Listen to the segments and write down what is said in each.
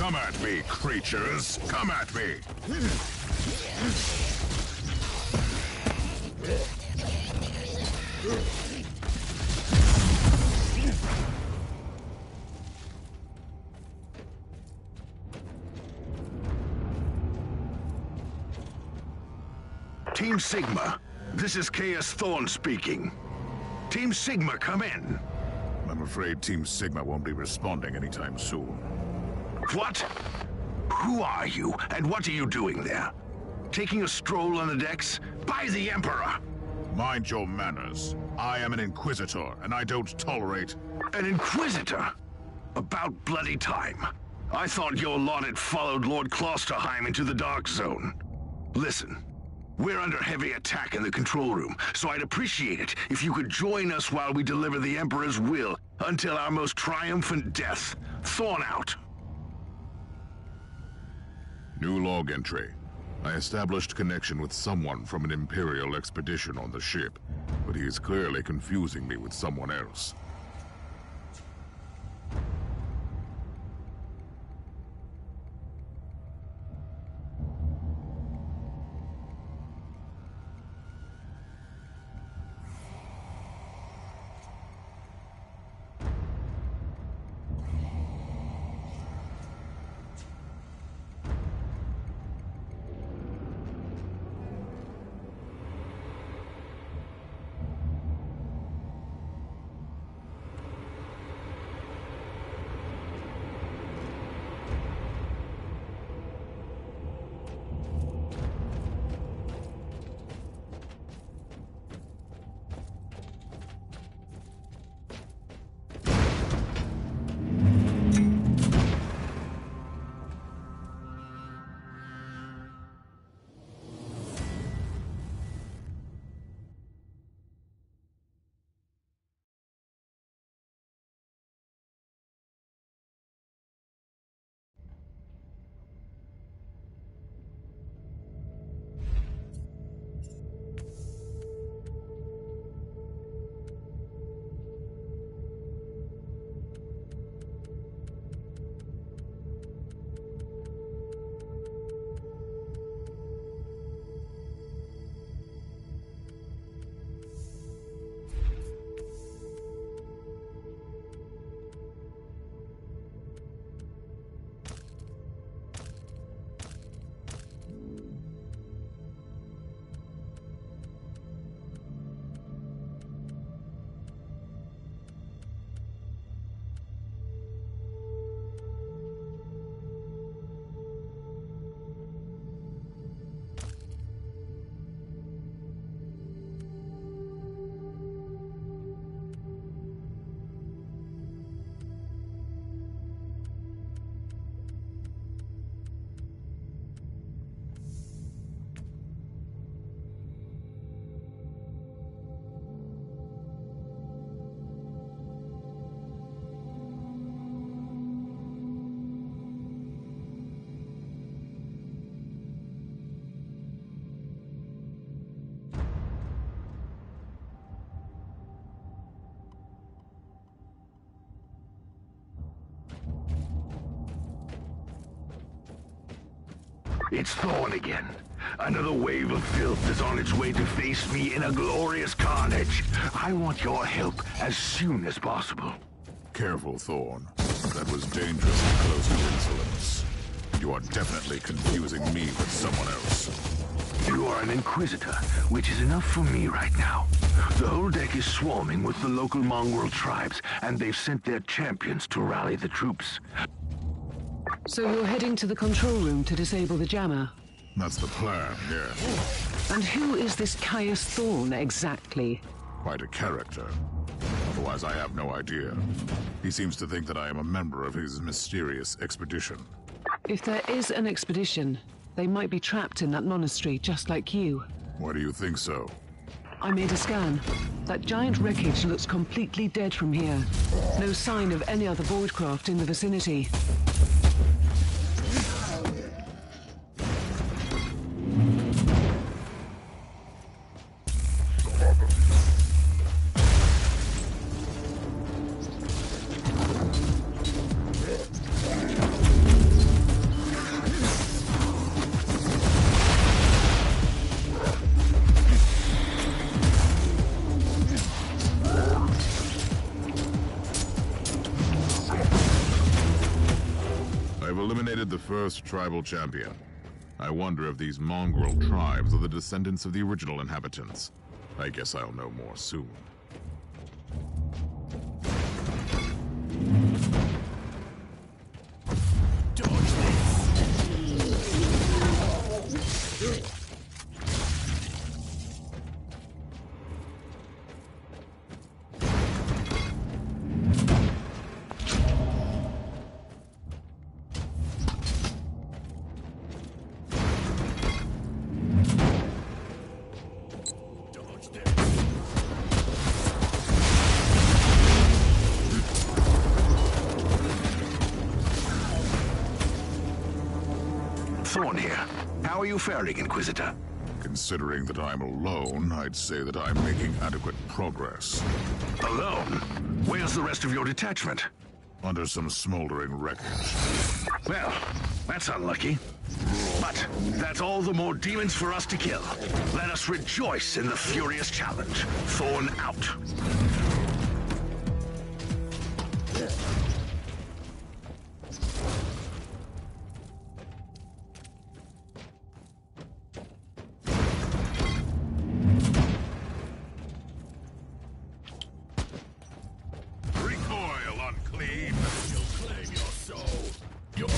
Come at me, creatures! Come at me! Team Sigma, this is Caius Thorn speaking. Team Sigma, come in. I'm afraid Team Sigma won't be responding anytime soon. What? Who are you, and what are you doing there? Taking a stroll on the decks? By the Emperor! Mind your manners. I am an Inquisitor, and I don't tolerate... An Inquisitor? About bloody time. I thought your lot had followed Lord Klosterheim into the Dark Zone. Listen. We're under heavy attack in the control room, so I'd appreciate it if you could join us while we deliver the Emperor's will until our most triumphant death. Thorn out. New log entry. I established connection with someone from an Imperial expedition on the ship, but he is clearly confusing me with someone else. It's Thorn again. Another wave of filth is on its way to face me in a glorious carnage. I want your help as soon as possible. Careful, Thorn. That was dangerously close to insolence. You are definitely confusing me with someone else. You are an Inquisitor, which is enough for me right now. The whole deck is swarming with the local mongrel tribes, and they've sent their champions to rally the troops. So you're heading to the control room to disable the jammer? That's the plan, yes. And who is this Caius Thorn exactly? Quite a character. Otherwise, I have no idea. He seems to think that I am a member of his mysterious expedition. If there is an expedition, they might be trapped in that monastery just like you. Why do you think so? I made a scan. That giant wreckage looks completely dead from here. No sign of any other Voidcraft in the vicinity. First tribal champion. I wonder if these mongrel tribes are the descendants of the original inhabitants. I guess I'll know more soon. Thorn here. How are you faring, Inquisitor? Considering that I'm alone, I'd say that I'm making adequate progress. Alone? Where's the rest of your detachment? Under some smoldering wreckage. Well, that's unlucky. But that's all the more demons for us to kill. Let us rejoice in the furious challenge. Thorn out. Recoil, unclean! You'll claim your soul. Your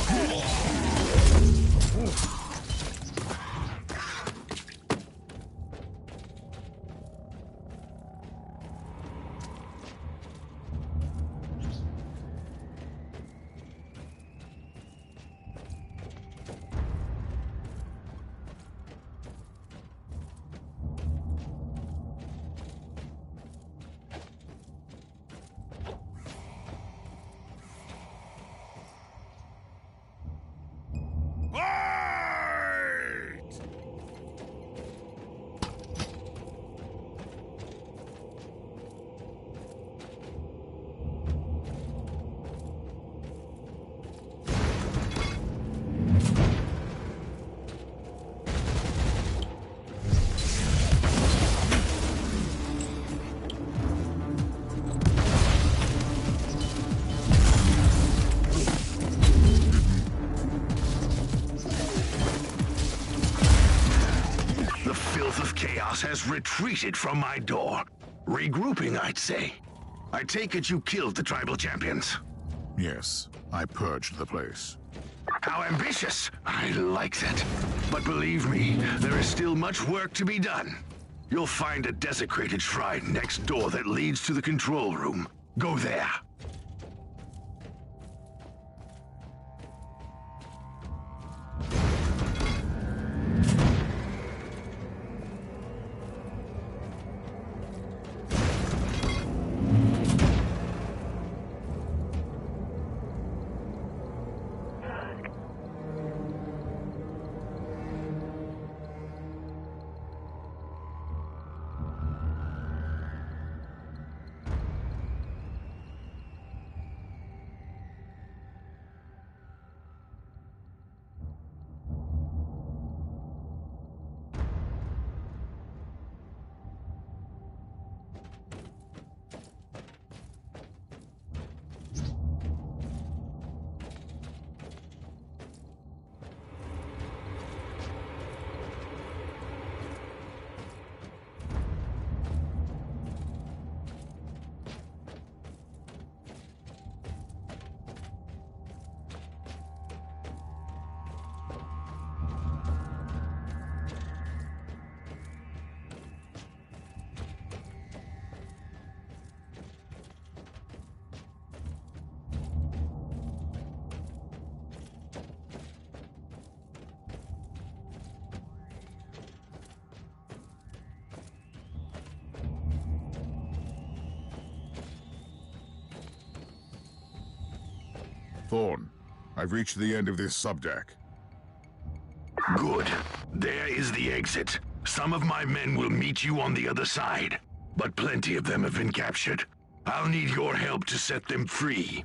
Has retreated from my door. Regrouping, I'd say. I take it you killed the tribal champions. Yes, I purged the place. How ambitious! I like that. But believe me, there is still much work to be done. You'll find a desecrated shrine next door that leads to the control room. Go there. Thorn, I've reached the end of this subdeck. Good. There is the exit. Some of my men will meet you on the other side, but plenty of them have been captured. I'll need your help to set them free.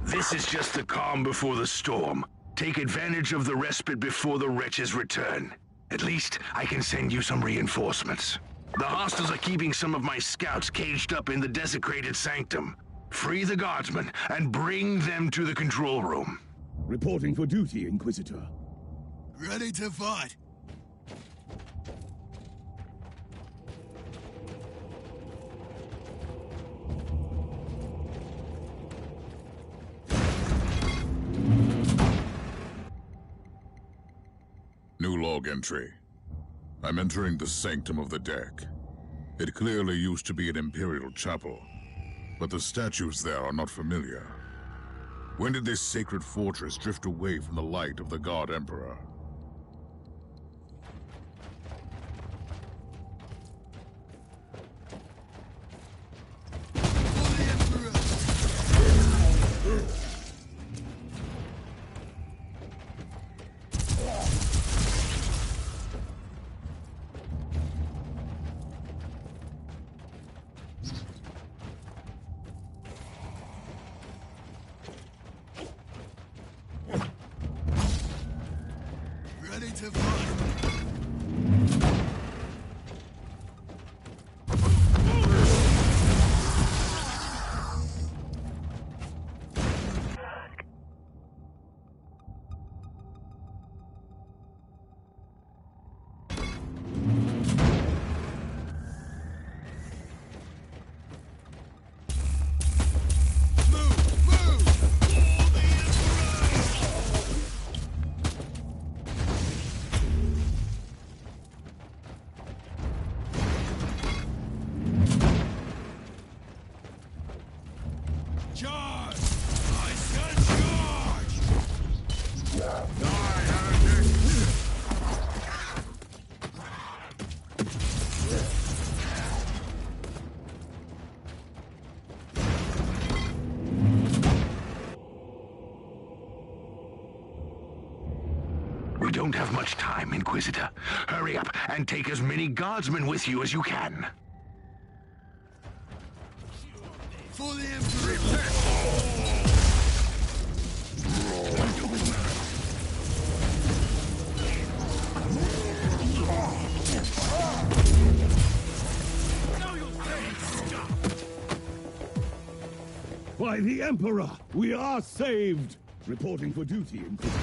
This is just the calm before the storm. Take advantage of the respite before the wretches return. At least, I can send you some reinforcements. The hostiles are keeping some of my scouts caged up in the desecrated sanctum. Free the guardsmen and bring them to the control room. Reporting for duty, Inquisitor. Ready to fight. New log entry. I'm entering the sanctum of the deck. It clearly used to be an Imperial chapel, but the statues there are not familiar. When did this sacred fortress drift away from the light of the God Emperor? Ready to fight. Charge! I said charge! Die, heretic! We don't have much time, Inquisitor. Hurry up and take as many guardsmen with you as you can. For the Emperor! By the Emperor, we are saved! Reporting for duty, Inquisitor.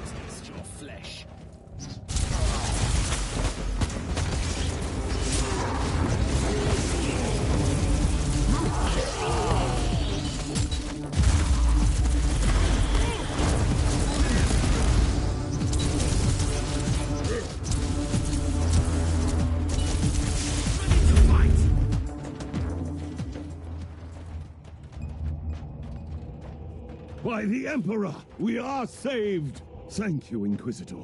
Taste your flesh. By the Emperor, we are saved! Thank you, Inquisitor.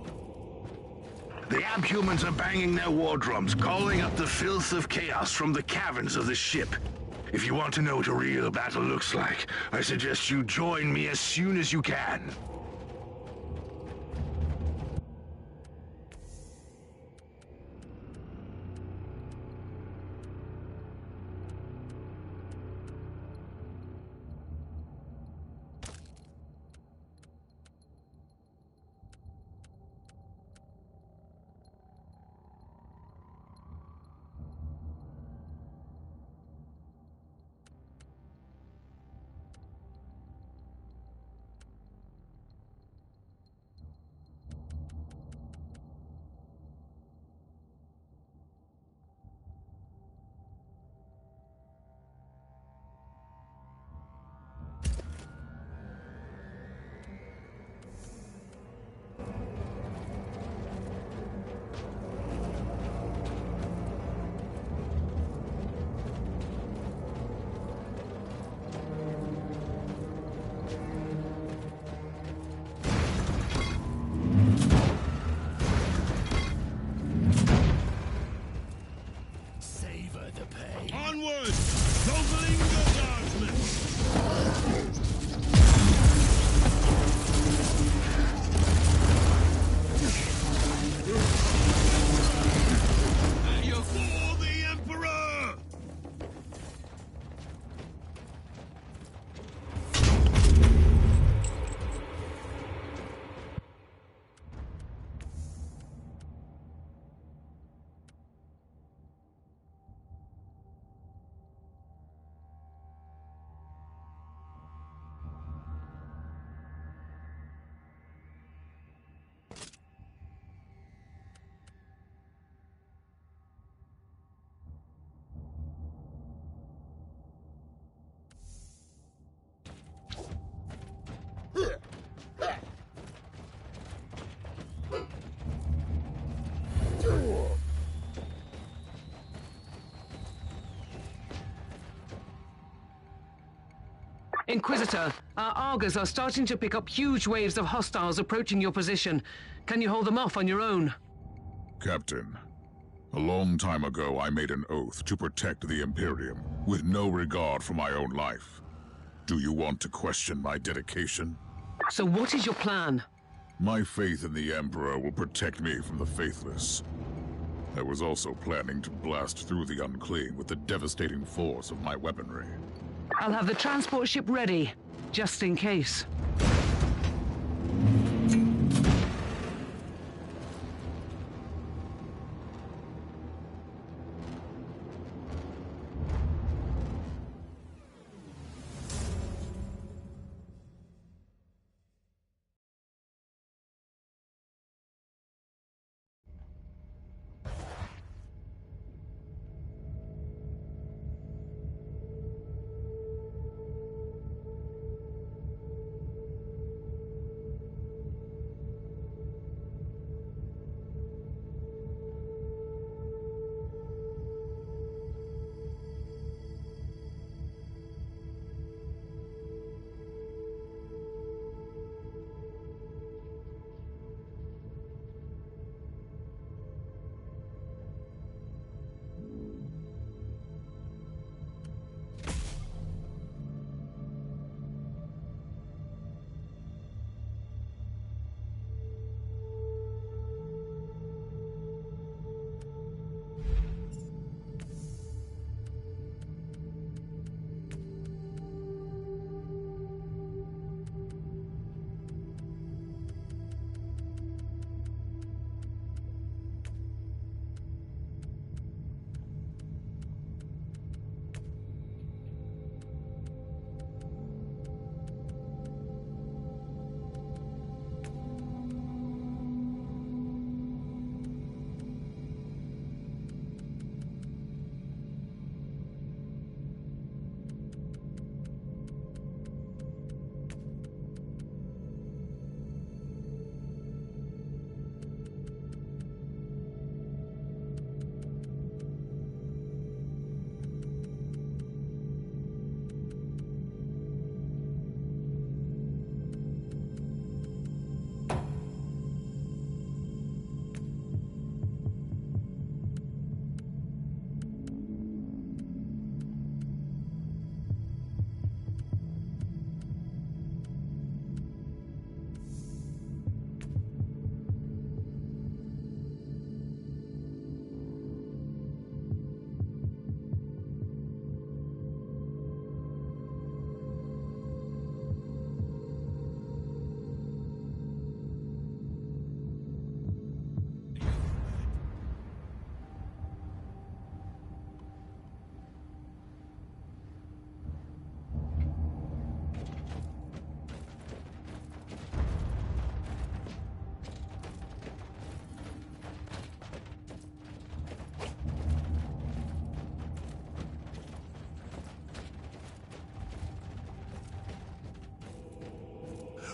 The Abhumans are banging their war drums, calling up the filth of chaos from the caverns of the ship. If you want to know what a real battle looks like, I suggest you join me as soon as you can. Inquisitor, our Argos are starting to pick up huge waves of hostiles approaching your position. Can you hold them off on your own? Captain, a long time ago I made an oath to protect the Imperium, with no regard for my own life. Do you want to question my dedication? So what is your plan? My faith in the Emperor will protect me from the faithless. I was also planning to blast through the Unclean with the devastating force of my weaponry. I'll have the transport ship ready, just in case.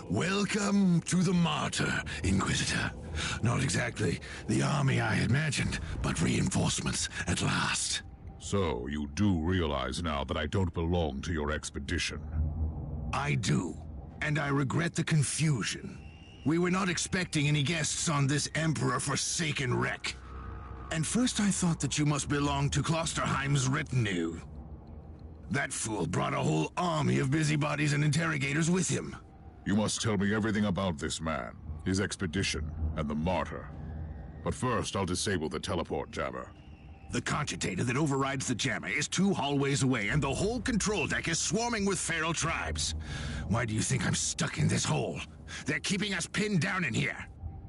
Welcome to the Martyr, Inquisitor. Not exactly the army I imagined, but reinforcements at last. So, you do realize now that I don't belong to your expedition. I do, and I regret the confusion. We were not expecting any guests on this Emperor-forsaken wreck. And first I thought that you must belong to Klosterheim's retinue. That fool brought a whole army of busybodies and interrogators with him. You must tell me everything about this man, his expedition, and the Martyr. But first, I'll disable the teleport jammer. The cogitator that overrides the jammer is 2 hallways away, and the whole control deck is swarming with feral tribes. Why do you think I'm stuck in this hole? They're keeping us pinned down in here.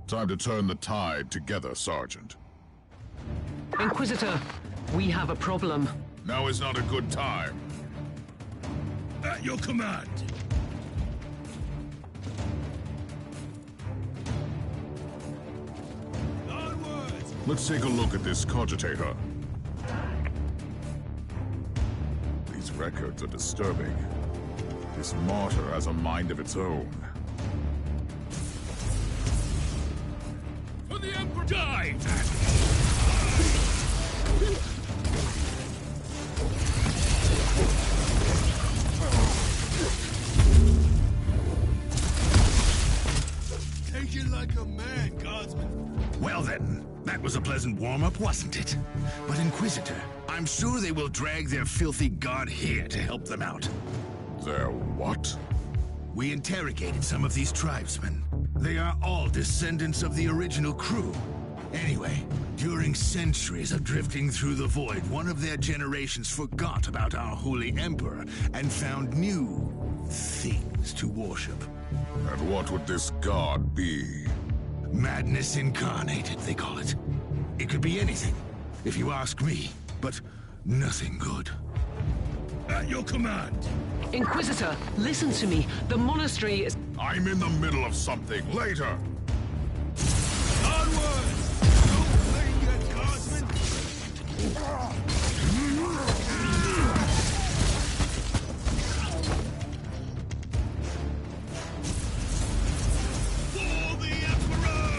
Time to turn the tide together, Sergeant. Inquisitor, we have a problem. Now is not a good time. At your command. Onwards! Let's take a look at this cogitator. These records are disturbing. This martyr has a mind of its own. For the Emperor! Die! man, Guardsman. Well then, that was a pleasant warm-up, wasn't it? But Inquisitor, I'm sure they will drag their filthy god here to help them out. Their what? We interrogated some of these tribesmen. They are all descendants of the original crew. Anyway, during centuries of drifting through the void, one of their generations forgot about our holy emperor and found new things to worship. And what would this god be? Madness incarnated, they call it. It could be anything, if you ask me, but nothing good. At your command. Inquisitor, listen to me. The monastery is... I'm in the middle of something. Later! Onwards! No playing yet, Guardsman. For the Emperor!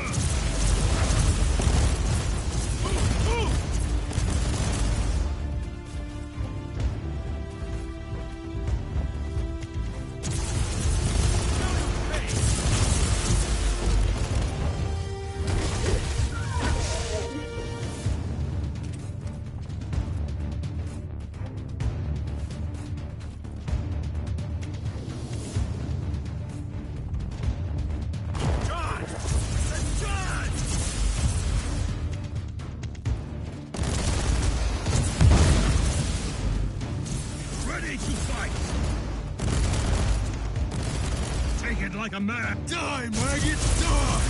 Like a man. Die, maggot, die!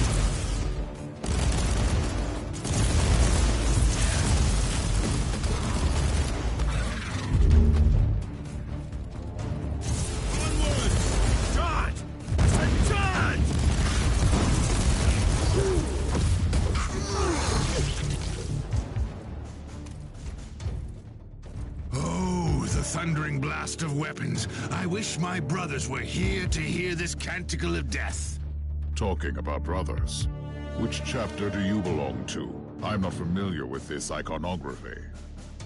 Onward! Charge! Charge! Oh, the thundering blast of weapons. I wish my brothers were here to hear this canticle of death. Talking about brothers, which chapter do you belong to? I'm not familiar with this iconography.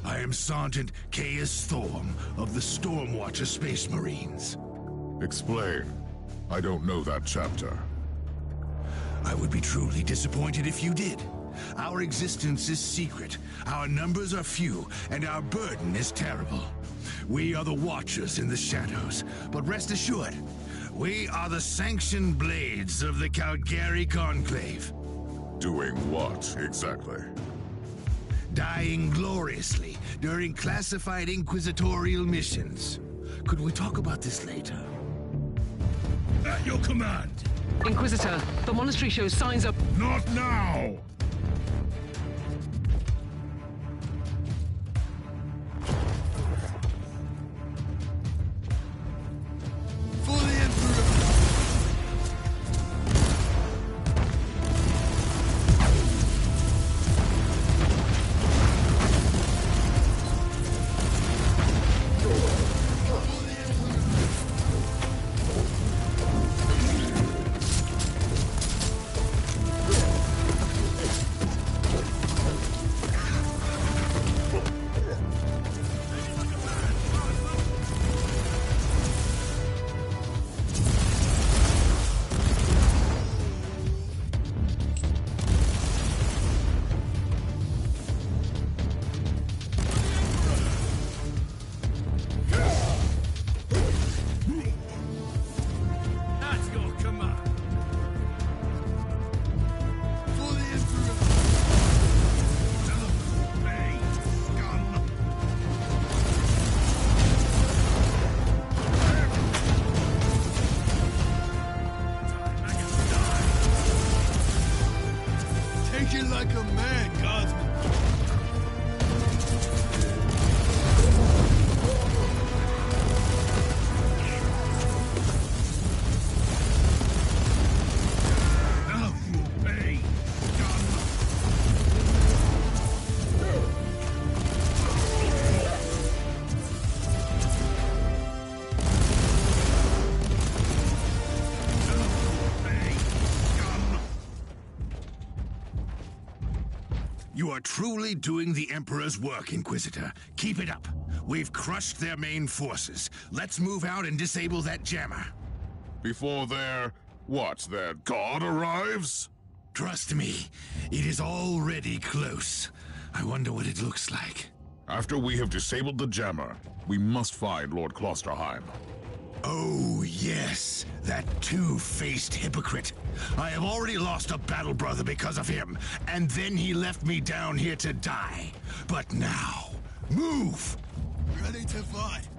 I am Sergeant Caius Thorm of the Stormwatcher Space Marines. Explain. I don't know that chapter. I would be truly disappointed if you did. Our existence is secret, our numbers are few, and our burden is terrible. We are the Watchers in the shadows, but rest assured, we are the sanctioned blades of the Calgary Conclave. Doing what, exactly? Dying gloriously during classified inquisitorial missions. Could we talk about this later? At your command. Inquisitor, the monastery shows signs of... Not now! For the Emperor! Like a man, Guardsman. Now you'll pay, You are truly doing the Emperor's work, Inquisitor. Keep it up. We've crushed their main forces. Let's move out and disable that jammer. Before their... what, their god arrives? Trust me, it is already close. I wonder what it looks like. After we have disabled the jammer, we must find Lord Klosterheim. Oh, yes, that two-faced hypocrite. I have already lost a battle brother because of him, and then he left me down here to die. But now, move! Ready to fight.